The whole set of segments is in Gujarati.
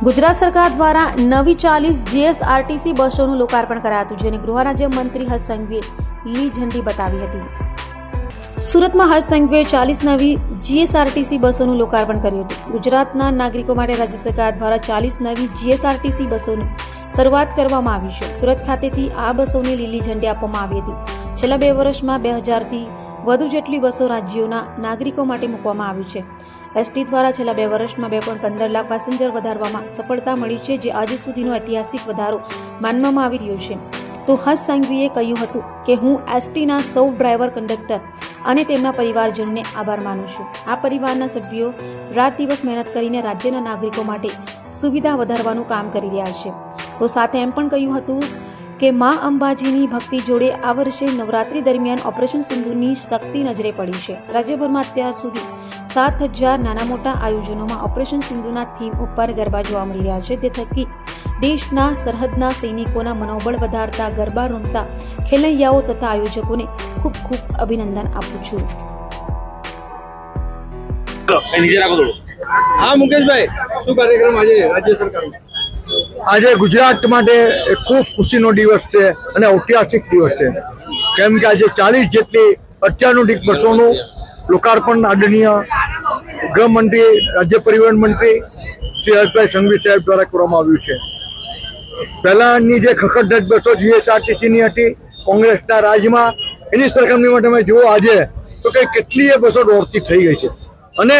ગુજરાત સરકાર દ્વારા નવી 40 જીએસઆરટીસી બસોનું લોકાર્પણ કરાયું હતું, જેને ગૃહ રાજ્ય મંત્રી હર્ષ સંઘવીએ લીલી ઝંડી બતાવી હતી। સુરતમાં હર્ષ સંઘવીએ 40 નવી જીએસઆરટીસી બસોનું લોકાર્પણ કર્યું હતું। ગુજરાતના નાગરિકો માટે રાજ્ય સરકાર દ્વારા 40 નવી જીએસઆરટીસી બસોની શરૂઆત કરવામાં આવી છે। સુરત ખાતેથી આ બસોને લીલી ઝંડી આપવામાં આવી હતી। છેલ્લા 2 વર્ષમાં 2000થી વધુ જેટલી બસો રાજ્યોના નાગરિકો માટે મૂકવામાં આવી છે। એસટી દ્વારા છેલ્લા 2 વર્ષમાં 2.15 લાખ પેસેન્જર વધારવામાં સફળતા મળી છે, જે આજે સુધીનો ઐતિહાસિક વધારો માનવામાં આવી રહ્યો છે। તો હર્ષ સંઘવીએ કહ્યું હતું કે હું એસટીના સૌ ડ્રાઈવર, કંડક્ટર અને તેમના પરિવારજનોને આભાર માનું છું। આ પરિવારના સભ્યો રાત દિવસ મહેનત કરીને રાજ્યના નાગરિકો માટે સુવિધા વધારવાનું કામ કરી રહ્યા છે। તો સાથે એમ પણ કહ્યું હતું કે મા અંબાજીની ભક્તિ જોડે આ વર્ષે નવરાત્રી દરમિયાન ઓપરેશન સિંધુની શક્તિ નજરે પડી છે। રાજ્યભરમાં અત્યાર સુધી 7,000 નાના મોટા આયોજનોમાં ઓપરેશન સિંધુના થીમ ઉપર ગરબા જોવા મળી રહ્યા છે। તે થકી દેશના સરહદના સૈનિકોના મનોબળ વધારતા ગરબા રમતા ખેલૈયાઓ તથા આયોજકોને ખૂબ ખૂબ અભિનંદન આપું છું। હા મુકેશભાઈ, શું કાર્યક્રમ આજે રાજ્ય સરકારનો? આજે ગુજરાત માટે ખૂબ ખુશીનો દિવસ છે અને ઐતિહાસિક દિવસ છે, કેમ કે આજે 40 જેટલી અત્યાધુનિક બસોનું લોકાર્પણ આદરણીય ગૃહમંત્રી, રાજ્ય પરિવહન મંત્રી શ્રી હર્ષભાઈ સંઘવી સાહેબ દ્વારા કરવામાં આવ્યું છે। પહેલાની જે ખખડધજ બસો જીએસઆરટીસીની હતી કોંગ્રેસના રાજમાં, એની સરખામણીમાં તમે જુઓ આજે તો કે કેટલીય બસો દોડતી થઈ ગઈ છે અને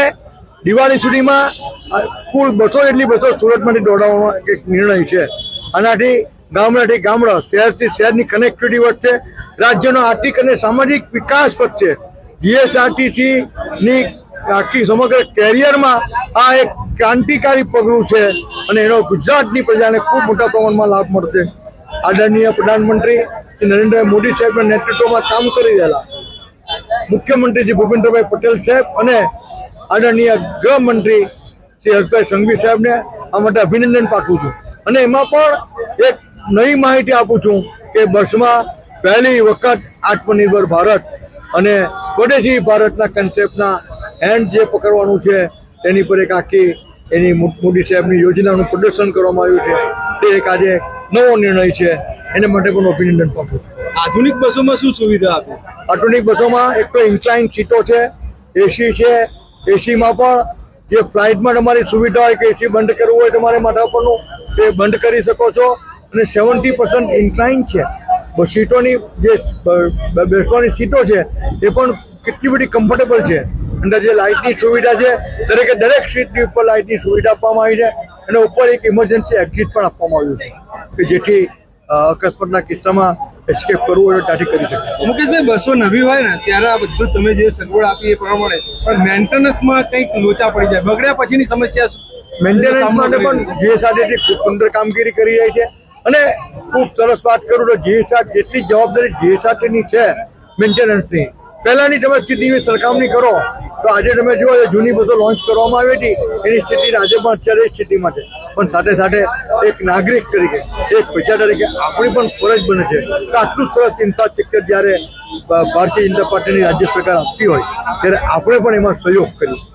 દિવાળી સુધીમાં કુલ 200 જેટલી બસો સુરતમાંથી દોડાવવાનો એક નિર્ણય છે। આનાથી ગામડાથી ગામડા, શહેરથી શહેરની કનેક્ટિવિટી વધશે, રાજ્યનો આર્થિક અને સામાજિક વિકાસ વધશે। જીએસઆરટીસીની આખી સમગ્ર કેરિયરમાં આ એક ક્રાંતિકારી પગલું છે અને એનો ગુજરાતની પ્રજાને ખૂબ મોટા પ્રમાણમાં લાભ મળશે। આદરણીય પ્રધાનમંત્રી શ્રી નરેન્દ્ર મોદી સાહેબના નેતૃત્વમાં કામ કરી રહેલા મુખ્યમંત્રી શ્રી ભૂપેન્દ્રભાઈ પટેલ સાહેબ અને આદરણીય ગૃહમંત્રી શ્રી હર્ષભાઈ સંઘવી સાહેબને આ માટે અભિનંદન પાઠવું છું। અને એમાં પણ એક નવી માહિતી આપું છું કે બસમાં પહેલી વખત આત્મનિર્ભર ભારત અને સ્વદેશી ભારતના કન્સેપ્ટના હેન્ડ જે પકડવાનું છે તેની પર એક આખી એની મોદી સાહેબની યોજનાનું પ્રદર્શન કરવામાં આવ્યું છે। તે એક આજે નવો નિર્ણય છે, એને માટે પણ અભિનંદન પાઠવું છું। આધુનિક બસોમાં શું સુવિધા આપે? આધુનિક બસોમાં એક તો ઇન્ક્લાઇન સીટો છે, એસી છે। એસીમાં પણ જે ફ્લાઇટમાં તમારી સુવિધા હોય કે એસી બંધ કરવું હોય તમારે માથા પરનું, એ બંધ કરી શકો છો અને 70% ઇન્ક્લાઇન છે। સીટોની જે બેસવાની સીટો છે એ પણ કેટલી બધી કમ્ફર્ટેબલ છે। અંદર જે લાઇટની સુવિધા છે, દરેક સીટની ઉપર લાઇટની સુવિધા આપવામાં આવી છે અને ઉપર એક ઇમરજન્સી એક્ઝિટ પણ આપવામાં આવ્યું છે કે જેથી અકસ્માતના કિસ્સામાં એસ્કેપ કરવું હોય ત્યાંથી કરી શકે। મુકેશભાઈ, બસો નવી હોય ને ત્યારે આ બધું તમે જે સગવડ આપી એ પ્રમાણે, પણ મેન્ટેનન્સમાં કંઈક લોચા પડી જાય, બગડ્યા પછીની સમસ્યા શું? મેન્ટેનન્સ માટે પણ જીએસઆરટીસી ખૂબ સુંદર કામગીરી કરી રહી છે અને ખૂબ સરસ વાત કરું તો જીએસઆર જેટલી જવાબદારી જીએસઆરટીની છે મેન્ટેનન્સની, પહેલાની તમે સ્થિતિની સરખામણી કરો તો આજે તમે જુઓ જૂની બસો લોન્ચ કરવામાં આવી હતી એની સ્થિતિ આજે પણ અત્યારે એ સ્થિતિમાં છે। પણ સાથે સાથે એક નાગરિક તરીકે, એક પ્રજા તરીકે આપણી પણ ફરજ બને છે કે આટલું સરસ ઇન્ફ્રાસ્ટ્રક્ચર જ્યારે ભારતીય જનતા પાર્ટીની રાજ્ય સરકાર આપતી હોય ત્યારે આપણે પણ એમાં સહયોગ કરીએ।